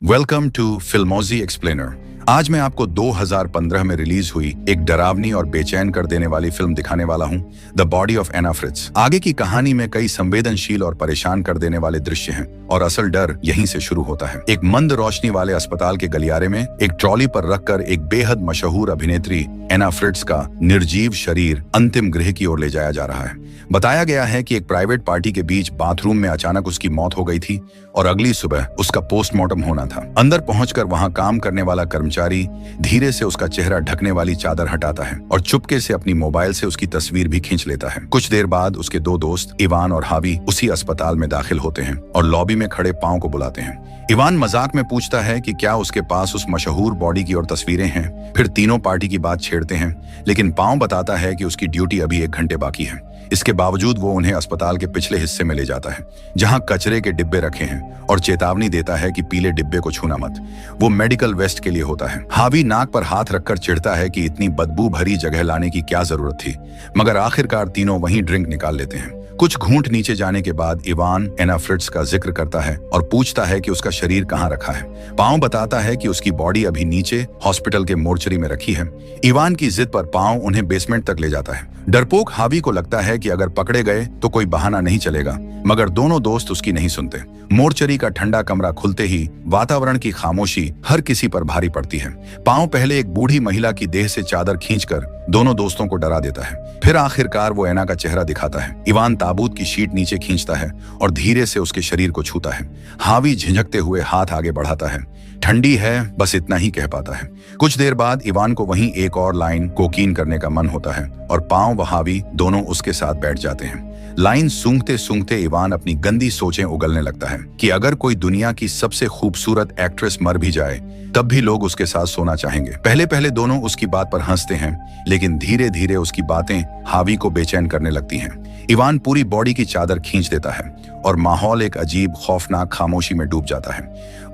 Welcome to फिल्मोजी explainer. आज मैं आपको 2015 में रिलीज हुई एक डरावनी और बेचैन कर देने वाली फिल्म दिखाने वाला हूं, the body of Anna Fritz. आगे की कहानी में कई संवेदनशील और परेशान कर देने वाले दृश्य हैं और असल डर यहीं से शुरू होता है। एक मंद रोशनी वाले अस्पताल के गलियारे में एक ट्रॉली पर रखकर एक बेहद मशहूर अभिनेत्री एना फ्रिट्ज का निर्जीव शरीर अंतिम गृह की ओर ले जाया जा रहा है। बताया गया है कि एक प्राइवेट पार्टी के बीच बाथरूम में अचानक उसकी मौत हो गई थी और अगली सुबह उसका पोस्टमार्टम होना था। अंदर पहुंचकर वहां काम करने वाला कर्मचारी धीरे से उसका चेहरा ढकने वाली चादर हटाता है और चुपके से अपनी मोबाइल से उसकी तस्वीर भी खींच लेता है। कुछ देर बाद उसके दो दोस्त इवान और हावी उसी अस्पताल में दाखिल होते हैं और लॉबी में खड़े पांव को बुलाते हैं। इवान मजाक में पूछता है कि क्या उसके पास उस मशहूर बॉडी की और तस्वीरें हैं। फिर तीनों पार्टी की बात छेड़ते हैं, लेकिन पांव बताता है कि उसकी ड्यूटी अभी 1 घंटे बाकी है। इसके बावजूद वो उन्हें अस्पताल के पिछले हिस्से में ले जाता है, जहां कचरे के डिब्बे रखे हैं और चेतावनी देता है कि पीले डिब्बे को छूना मत, वो मेडिकल वेस्ट के लिए होता है। हावी नाक पर हाथ रखकर चिढ़ता है कि इतनी बदबू भरी जगह लाने की क्या जरूरत थी, मगर आखिरकार तीनों वहीं ड्रिंक निकाल लेते हैं। कुछ घूंट नीचे जाने के बाद इवान एना फ्रिट्ज का जिक्र करता है और पूछता है कि उसका शरीर कहाँ रखा है। पांव बताता है कि उसकी बॉडी अभी नीचे हॉस्पिटल के मोर्चरी में रखी है। इवान की जिद पर पांव उन्हें बेसमेंट तक ले जाता है। डरपोक हावी को लगता है कि अगर पकड़े गए तो कोई बहाना नहीं चलेगा, मगर दोनों दोस्त उसकी नहीं सुनते। मोर्चरी का ठंडा कमरा खुलते ही वातावरण की खामोशी हर किसी पर भारी पड़ती है। पांव पहले एक बूढ़ी महिला की देह से चादर खींचकर दोनों दोस्तों को डरा देता है। फिर आखिरकार वो एना का चेहरा दिखाता है। इवान ताबूत की शीट नीचे खींचता है और धीरे से उसके शरीर को छूता है। हावी झिझकते हुए हाथ आगे बढ़ाता है। ठंडी है, बस इतना ही कह पाता है। कुछ देर बाद इवान को वहीं एक और लाइन कोकीन करने का मन होता है और पांव व हावी दोनों उसके साथ बैठ जाते हैं। लाइन सूंघते सूंघते इवान अपनी गंदी सोचें उगलने लगता है कि अगर कोई दुनिया की सबसे खूबसूरत एक्ट्रेस मर भी जाए तब भी लोग उसके साथ सोना चाहेंगे। पहले पहले दोनों उसकी बात पर हंसते हैं, लेकिन धीरे धीरे उसकी बातें हावी को बेचैन करने लगती हैं। इवान पूरी बॉडी की चादर खींच देता है और माहौल एक अजीब खौफनाक खामोशी में डूब जाता है।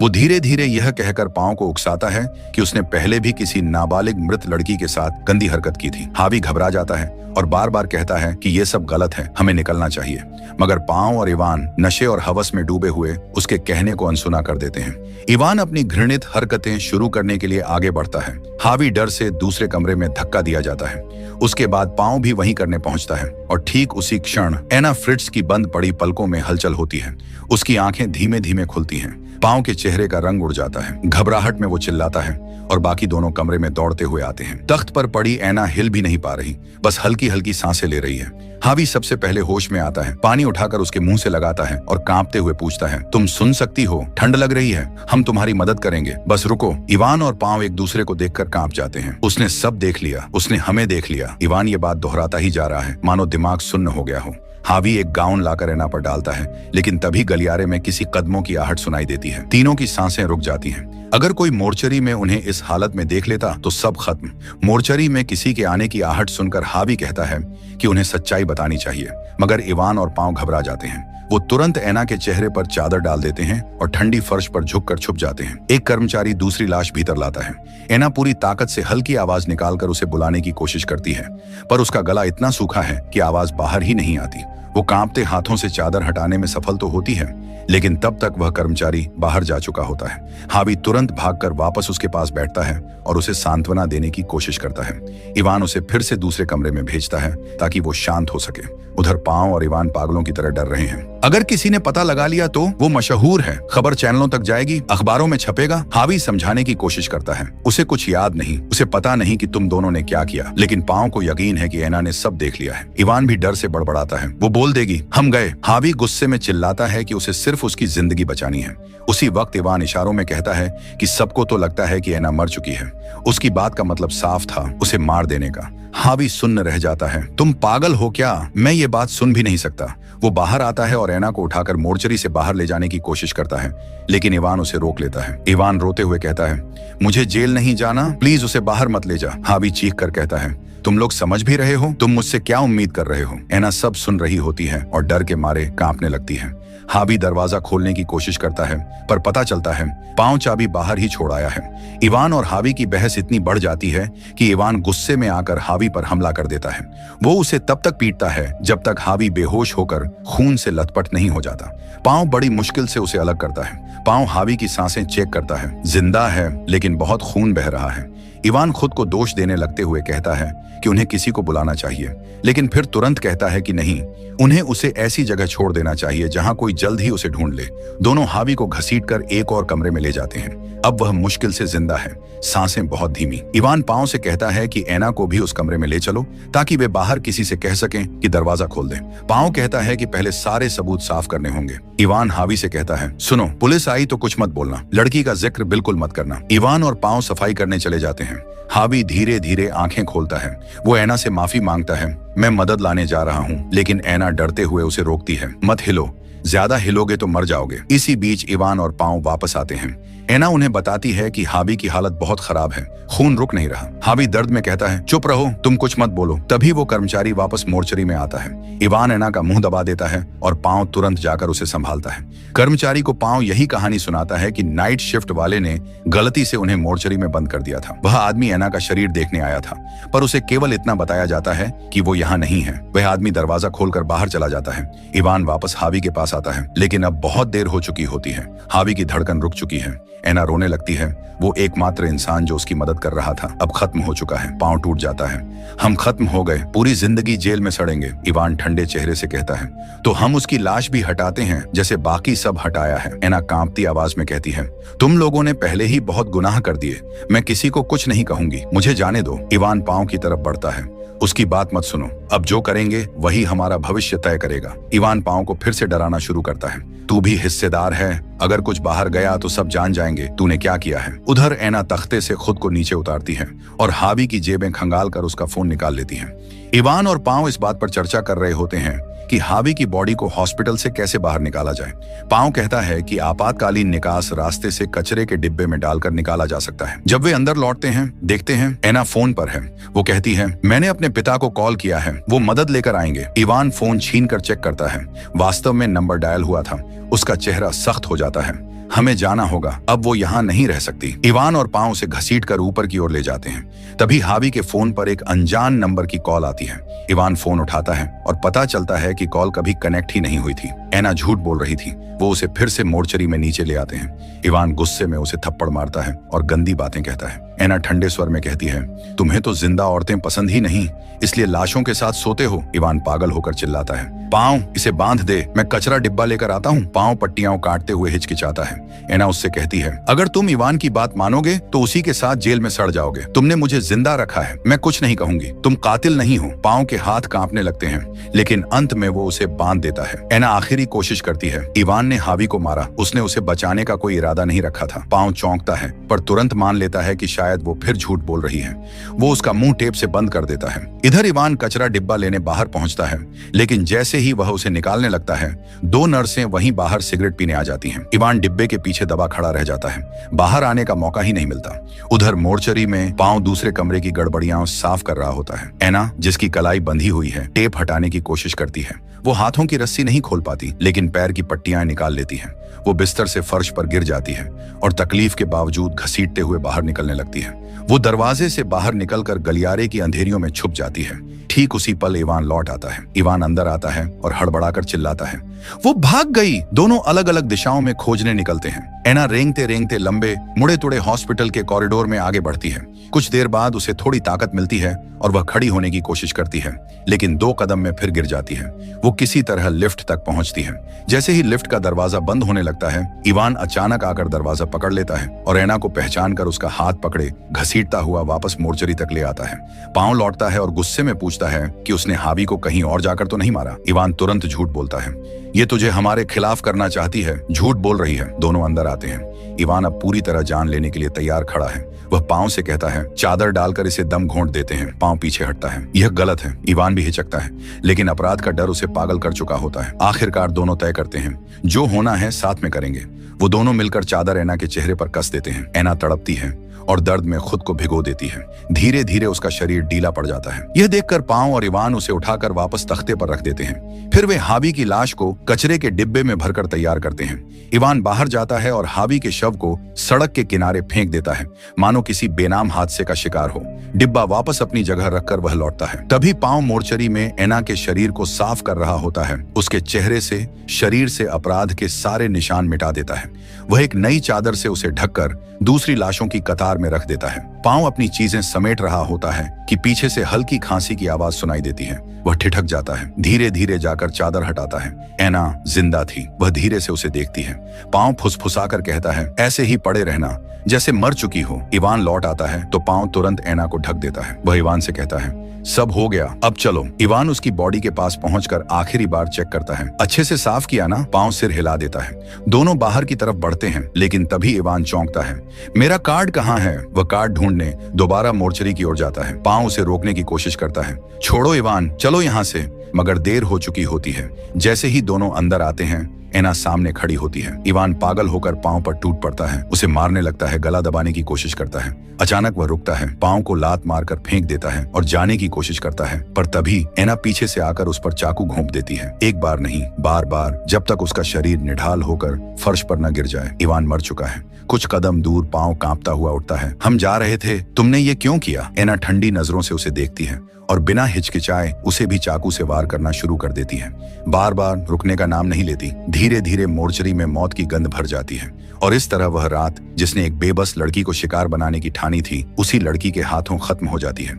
वो धीरे धीरे यह कहकर पांव को उकसाता है कि उसने पहले भी किसी नाबालिग मृत लड़की के साथ गंदी हरकत की थी। हावी घबरा जाता है और बार बार कहता है कि ये सब गलत है, हमें निकलना चाहिए, मगर पांव और इवान नशे और हवस में डूबे हुए उसके कहने को अनसुना कर देते हैं। इवान अपनी घृणित हरकतें शुरू करने के लिए आगे बढ़ता है। हावी डर से दूसरे कमरे में धक्का दिया जाता है। उसके बाद पांव भी वहीं करने पहुंचता है और ठीक उसी क्षण एना फ्रिट्ज की बंद पड़ी पलकों में हलचल होती है। उसकी आंखें धीमे धीमे खुलती हैं। पांव के चेहरे का रंग उड़ जाता है। घबराहट में वो चिल्लाता है और बाकी दोनों कमरे में दौड़ते हुए आते हैं। तख्त पर पड़ी एना हिल भी नहीं पा रही, बस हल्की हल्की सांसें ले रही है। हावी सबसे पहले होश में आता है। पानी उठाकर उसके मुंह से लगाता है और कांपते हुए पूछता है, तुम सुन सकती हो? ठंड लग रही है, हम तुम्हारी मदद करेंगे, बस रुको। इवान और पांव एक दूसरे को देखकर कांप जाते हैं। उसने सब देख लिया, उसने हमें देख लिया। इवान ये बात दोहराता ही जा रहा है, मानो दिमाग सुन्न हो गया हो। हावी एक गाउन लाकर एना पर डालता है, लेकिन तभी गलियारे में किसी कदमों की आहट सुनाई देती है। तीनों की सांसें रुक जाती हैं। अगर कोई मोर्चरी में उन्हें इस हालत में देख लेता तो सब खत्म। मोर्चरी में किसी के आने की आहट सुनकर हावी कहता है कि उन्हें सच्चाई बतानी चाहिए, मगर इवान और पांव घबरा जाते हैं। वो तुरंत एना के चेहरे पर चादर डाल देते हैं और ठंडी फर्श पर झुककर छुप जाते हैं। एक कर्मचारी दूसरी लाश भीतर लाता है। एना पूरी ताकत से हल्की आवाज निकालकर उसे बुलाने की कोशिश करती है, पर उसका गला इतना सूखा है कि आवाज बाहर ही नहीं आती। वो कांपते हाथों से चादर हटाने में सफल तो होती है, लेकिन तब तक वह कर्मचारी बाहर जा चुका होता है। हावी तुरंत भागकर वापस उसके पास बैठता है और उसे सांत्वना देने की कोशिश करता है। इवान उसे फिर से दूसरे कमरे में भेजता है ताकि वो शांत हो सके। उधर पांव और इवान पागलों की तरह डर रहे हैं। अगर किसी ने पता लगा लिया तो वो मशहूर है, खबर चैनलों तक जाएगी, अखबारों में छपेगा। हावी समझाने की कोशिश करता है, उसे कुछ याद नहीं, उसे पता नहीं कि तुम दोनों ने क्या किया, लेकिन पांव को यकीन है कि एना ने सब देख लिया है। इवान भी डर से बड़बड़ाता है, वो बोल देगी हम गए। हावी गुस्से में चिल्लाता है कि उसे सिर्फ उसकी जिंदगी बचानी है। उसी वक्त इवान इशारों में कहता है कि सबको तो लगता है कि एना मर चुकी है। उसकी बात का मतलब साफ था, उसे मार देने का। हावी सुन्न रह जाता है। तुम पागल हो क्या? मैं ये बात सुन भी नहीं सकता। वो बाहर आता है और एना को उठाकर मोर्चरी से बाहर ले जाने की कोशिश करता है, लेकिन इवान उसे रोक लेता है। इवान रोते हुए कहता है, मुझे जेल नहीं जाना, प्लीज उसे बाहर मत ले जा। हावी चीख कर कहता है, तुम लोग समझ भी रहे हो? तुम मुझसे क्या उम्मीद कर रहे हो? एना सब सुन रही होती है और डर के मारे कांपने लगती है। हावी दरवाजा खोलने की कोशिश करता है, पर पता चलता है पांव चाबी बाहर ही छोड़ आया है। इवान और हावी की बहस इतनी बढ़ जाती है कि इवान गुस्से में आकर हावी पर हमला कर देता है। वो उसे तब तक पीटता है जब तक हावी बेहोश होकर खून से लथपथ नहीं हो जाता। पांव बड़ी मुश्किल से उसे अलग करता है। पांव हावी की सांसें चेक करता है, जिंदा है लेकिन बहुत खून बह रहा है। इवान खुद को दोष देने लगते हुए कहता है कि उन्हें किसी को बुलाना चाहिए, लेकिन फिर तुरंत कहता है कि नहीं, उन्हें उसे ऐसी जगह छोड़ देना चाहिए जहां कोई जल्द ही उसे ढूंढ ले। दोनों हावी को घसीटकर एक और कमरे में ले जाते हैं। अब वह मुश्किल से जिंदा है, सांसें बहुत धीमी। इवान पांव से कहता है कि एना को भी उस कमरे में ले चलो ताकि वे बाहर किसी से कह सकें कि दरवाजा खोल दें। पांव कहता है कि पहले सारे सबूत साफ करने होंगे। इवान हावी से कहता है, सुनो, पुलिस आई तो कुछ मत बोलना, लड़की का जिक्र बिल्कुल मत करना। इवान और पांव सफाई करने चले जाते हैं। हावी धीरे धीरे आंखें खोलता है। वो एना से माफी मांगता है, मैं मदद लाने जा रहा हूँ, लेकिन एना डरते हुए उसे रोकती है, मत हिलो, ज्यादा हिलोगे तो मर जाओगे। इसी बीच इवान और पांव वापस आते हैं। एना उन्हें बताती है कि हावी की हालत बहुत खराब है, खून रुक नहीं रहा। हावी दर्द में कहता है, चुप रहो, तुम कुछ मत बोलो। तभी वो कर्मचारी वापस मोर्चरी में आता है। इवान एना का मुंह दबा देता है और पांव तुरंत जाकर उसे संभालता है। कर्मचारी को पांव यही कहानी सुनाता है कि नाइट शिफ्ट वाले ने गलती से उन्हें मोर्चरी में बंद कर दिया था। वह आदमी एना का शरीर देखने आया था, पर उसे केवल इतना बताया जाता है कि वो यहाँ नहीं है। वह आदमी दरवाजा खोलकर बाहर चला जाता है। इवान वापस हावी के पास आता है, लेकिन अब बहुत देर हो चुकी होती है। हावी की धड़कन रुक चुकी है। एना रोने लगती है। वो एकमात्र इंसान जो उसकी मदद कर रहा था अब खत्म हो चुका है। पांव टूट जाता है। हम खत्म हो गए, पूरी जिंदगी जेल में सड़ेंगे, इवान ठंडे चेहरे से कहता है। तो हम उसकी लाश भी हटाते हैं जैसे बाकी सब हटाया है, एना कांपती आवाज में कहती है। तुम लोगों ने पहले ही बहुत गुनाह कर दिए, मैं किसी को कुछ नहीं कहूंगी, मुझे जाने दो। इवान पांव की तरफ बढ़ता है। उसकी बात मत सुनो, अब जो करेंगे वही हमारा भविष्य तय करेगा। इवान पांव को फिर से डराना शुरू करता है। तू भी हिस्सेदार है, अगर कुछ बाहर गया तो सब जान जाएंगे तूने क्या किया है। उधर एना तख्ते से खुद को नीचे उतारती है और हावी की जेबें खंगाल कर उसका फोन निकाल लेती है। इवान और पांव इस बात पर चर्चा कर रहे होते हैं कि हावी की बॉडी को हॉस्पिटल से कैसे बाहर निकाला जाए। पांव कहता है कि आपातकालीन निकास रास्ते से कचरे के डिब्बे में डालकर निकाला जा सकता है। जब वे अंदर लौटते हैं, देखते हैं एना फोन पर है। वो कहती है, मैंने अपने पिता को कॉल किया है, वो मदद लेकर आएंगे। इवान फोन छीन कर चेक करता है। वास्तव में नंबर डायल हुआ था। उसका चेहरा सख्त हो जाता है। हमें जाना होगा, अब वो यहाँ नहीं रह सकती। इवान और पांव उसे घसीटकर ऊपर की ओर ले जाते हैं। तभी हावी के फोन पर एक अनजान नंबर की कॉल आती है। इवान फोन उठाता है और पता चलता है कि कॉल कभी कनेक्ट ही नहीं हुई थी। एना झूठ बोल रही थी। वो उसे फिर से मोर्चरी में नीचे ले आते हैं। इवान गुस्से में उसे थप्पड़ मारता है और गंदी बातें कहता है। एना ठंडे स्वर में कहती है, तुम्हें तो जिंदा औरतें पसंद ही नहीं, इसलिए लाशों के साथ सोते हो। इवान पागल होकर चिल्लाता है, पांव इसे बांध दे, मैं कचरा डिब्बा लेकर आता हूँ। पांव पट्टियां काटते हुए हिचकिचाता है। एना उससे कहती है, अगर तुम इवान की बात मानोगे तो उसी के साथ जेल में सड़ जाओगे। तुमने मुझे जिंदा रखा है, मैं कुछ नहीं कहूंगी, तुम कातिल नहीं हो। पांव के हाथ कांपने लगते हैं, लेकिन अंत में वो उसे बांध देता है। एना आखिरी कोशिश करती है। इवान ने हावी को मारा, उसने उसे बचाने का कोई इरादा नहीं रखा था। पांव चौंकता है, पर तुरंत मान लेता है कि शायद वो फिर झूठ बोल रही है। वो उसका मुंह टेप से बंद कर देता है। इधर इवान कचरा डिब्बा लेने बाहर पहुंचता है, लेकिन जैसे ही वह उसे निकालने लगता है, दो नर्सें वहीं बाहर सिगरेट पीने आ जाती हैं। इवान डिब्बे के पीछे दबा खड़ा रह जाता है। बाहर आने का मौका ही नहीं मिलता। उधर मोर्चरी में पांव दूसरे कमरे की गड़बड़ियां साफ कर रहा होता है। एना, जिसकी कलाई बंधी हुई है, टेप हटाने की कोशिश करती है। वो हाथों की रस्सी नहीं खोल पाती, लेकिन पैर की पट्टियां निकाल लेती है। वो बिस्तर से फर्श पर गिर जाती है और तकलीफ के बावजूद घसीटते हुए बाहर निकलने लगती है। वो दरवाजे से बाहर निकलकर गलियारे की अंधेरियों में छुप जाती है। ठीक उसी पल इवान लौट आता है। इवान अंदर आता है और हड़बड़ाकर चिल्लाता है, वो भाग गई। दोनों अलग अलग दिशाओं में खोजने निकलते हैं। एना रेंगते रेंगते लंबे मुड़े तुड़े हॉस्पिटल के कॉरिडोर में आगे बढ़ती है। कुछ देर बाद उसे थोड़ी ताकत मिलती है और वह खड़ी होने की कोशिश करती है, लेकिन 2 कदम में फिर गिर जाती है। वो किसी तरह लिफ्ट तक पहुंचती है। जैसे ही लिफ्ट का दरवाजा बंद होने लगता है, इवान अचानक आकर दरवाजा पकड़ लेता है और एना को पहचान कर उसका हाथ पकड़े घसीटता हुआ वापस मोर्चरी तक ले आता है। पांव लौटता है और गुस्से में पूछता है कि उसने हावी को कहीं और जाकर तो नहीं मारा। इवान तुरंत झूठ बोलता है, ये तुझे हमारे खिलाफ करना चाहती है, झूठ बोल रही है। दोनों अंदर आते हैं। इवान अब पूरी तरह जान लेने के लिए तैयार खड़ा है। वह पांव से कहता है, चादर डालकर इसे दम घोंट देते हैं। पांव पीछे हटता है। यह गलत है। इवान भी हिचकता है, लेकिन अपराध का डर उसे पागल कर चुका होता है। आखिरकार दोनों तय करते हैं, जो होना है साथ में करेंगे। वो दोनों मिलकर चादर एना के चेहरे पर कस देते हैं। एना तड़पती है और दर्द में खुद को भिगो देती है। धीरे धीरे उसका शरीर ढीला पड़ जाता है। यह देखकर पांव और इवान उसे उठाकर वापस तख्ते पर रख देते हैं। फिर वे हावी की लाश को कचरे के डिब्बे में भरकर तैयार करते हैं। इवान बाहर जाता है और हावी के शव को सड़क के किनारे फेंक देता है, मानो किसी बेनाम हादसे का शिकार हो। डिब्बा वापस अपनी जगह रखकर वह लौटता है। तभी पांव मोर्चरी में एना के शरीर को साफ कर रहा होता है। उसके चेहरे से, शरीर से अपराध के सारे निशान मिटा देता है। वह एक नई चादर से उसे ढककर दूसरी लाशों की कतार में रख देता है। पांव अपनी चीजें समेट रहा होता है कि पीछे से हल्की खांसी की आवाज सुनाई देती है। वह ठिठक जाता है, धीरे धीरे जाकर चादर हटाता है। एना जिंदा थी। वह धीरे से उसे देखती है। पांव फुसफुसाकर कहता है, ऐसे ही पड़े रहना, जैसे मर चुकी हो। इवान लौट आता है तो पांव तुरंत एना को ढक देता है। वह इवान से कहता है, सब हो गया, अब चलो। इवान उसकी बॉडी के पास पहुंचकर आखिरी बार चेक करता है। अच्छे से साफ किया ना? पांव सिर हिला देता है। दोनों बाहर की तरफ बढ़ते हैं, लेकिन तभी इवान चौंकता है। मेरा कार्ड कहाँ है? वह कार्ड ढूंढने दोबारा मोर्चरी की ओर जाता है। पांव उसे रोकने की कोशिश करता है। छोड़ो इवान, चलो यहाँ से। मगर देर हो चुकी होती है। जैसे ही दोनों अंदर आते हैं, एना सामने खड़ी होती है। इवान पागल होकर पांव पर टूट पड़ता है, उसे मारने लगता है, गला दबाने की कोशिश करता है। अचानक वह रुकता है, पांव को लात मारकर फेंक देता है और जाने की कोशिश करता है। पर तभी एना पीछे से आकर उस पर चाकू घोंप देती है। एक बार नहीं, बार बार, जब तक उसका शरीर निढाल होकर फर्श पर न गिर जाए। इवान मर चुका है। कुछ कदम दूर पांव कांपता हुआ उठता है। हम जा रहे थे, तुमने ये क्यों किया? एना ठंडी नजरों से उसे देखती है और बिना हिचकिचाए उसे भी चाकू से वार करना शुरू कर देती है। बार बार रुकने का नाम नहीं लेती। धीरे धीरे मोर्चरी में मौत की गंध भर जाती है और इस तरह वह रात, जिसने एक बेबस लड़की को शिकार बनाने की ठानी थी, उसी लड़की के हाथों खत्म हो जाती है।